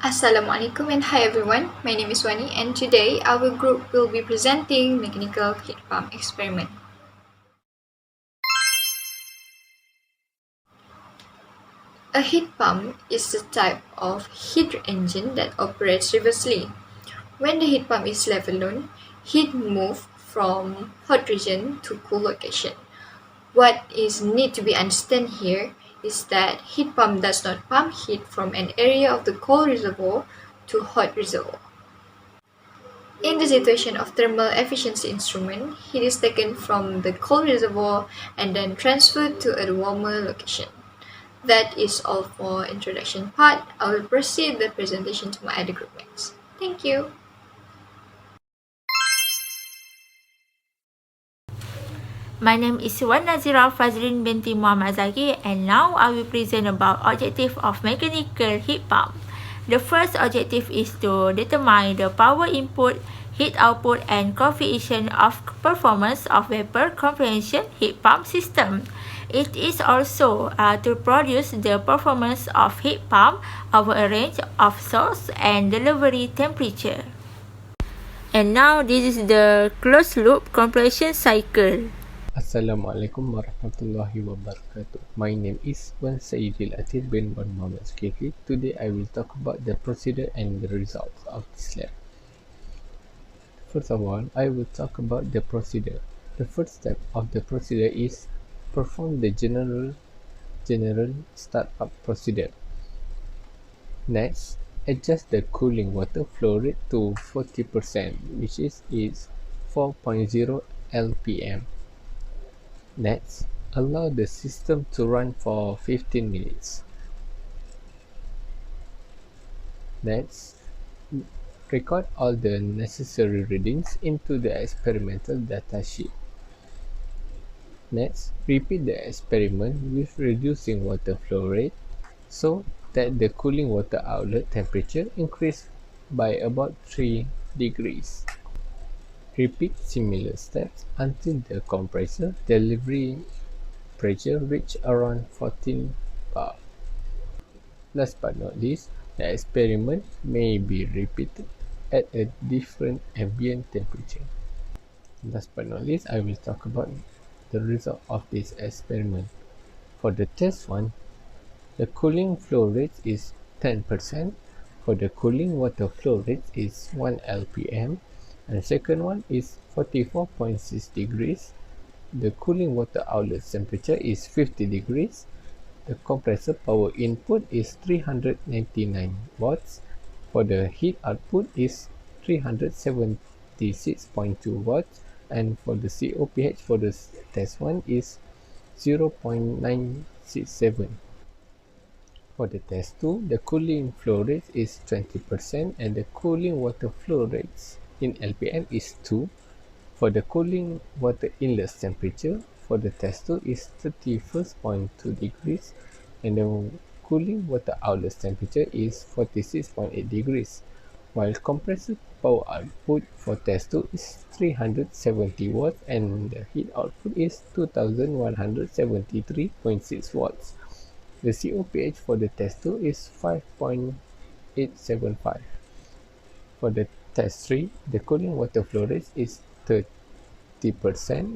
Assalamualaikum and hi everyone, my name is Wani and today our group will be presenting mechanical heat pump experiment. A heat pump is a type of heat engine that operates reversely. When the heat pump is left alone, heat moves from hot region to cool location. What is need to be understood here is that heat pump does not pump heat from an area of the cold reservoir to hot reservoir. In the situation of thermal efficiency instrument, heat is taken from the cold reservoir and then transferred to a warmer location. That is all for introduction part. I will proceed the presentation to my other group mates. Thank you. My name is Wan Nazira Fazrin binti Muhammad Zaki and now I will present about objective of mechanical heat pump. The first objective is to determine the power input, heat output and coefficient of performance of vapor compression heat pump system. It is also to produce the performance of heat pump over a range of source and delivery temperature. And now this is the closed loop compression cycle. Assalamualaikum warahmatullahi wabarakatuh. My name is Wan Sayyidil Atir bin Wan Muhammad Zulkifli. Today I will talk about the procedure and the results of this lab. First of all, I will talk about the procedure. The first step of the procedure is perform the general startup procedure. Next, adjust the cooling water flow rate to 40%, which is 4.0 lpm. Next, allow the system to run for 15 minutes. Next, record all the necessary readings into the experimental data sheet. Next, repeat the experiment with reducing water flow rate so that the cooling water outlet temperature increase by about 3 degrees. Repeat similar steps until the compressor delivery pressure reach around 14 bar. Last but not least, the experiment may be repeated at a different ambient temperature. Last but not least, I will talk about the result of this experiment. For the test one, the cooling flow rate is 10%. For the cooling water flow rate is 1 lpm. And the second one is 44.6 degrees. The cooling water outlet temperature is 50 degrees. The compressor power input is 399 watts. For the heat output is 376.2 watts. And for the COPH for the test one is 0.967. For the test 2, the cooling flow rate is 20% and the cooling water flow rates in LPM is 2. For the cooling water inlet temperature for the test 2 is 31.2 degrees and the cooling water outlet temperature is 46.8 degrees, while compressor power output for test 2 is 370 watts and the heat output is 2173.6 watts. The COPH for the test 2 is 5.875. For the test 3, the cooling water flow rate is 30%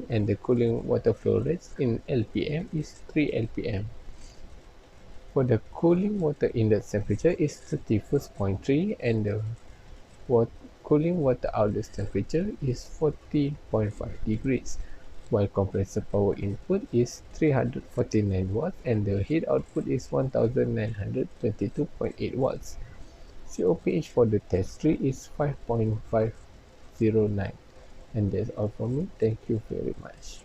and the cooling water flow rate in LPM is 3 lpm. For the cooling water inlet temperature is 31.3 and the cooling water outlet temperature is 40.5 degrees, while compressor power input is 349 watts and the heat output is 1922.8 watts. COPH for the test 3 is 5.509. And that's all from me. Thank you very much.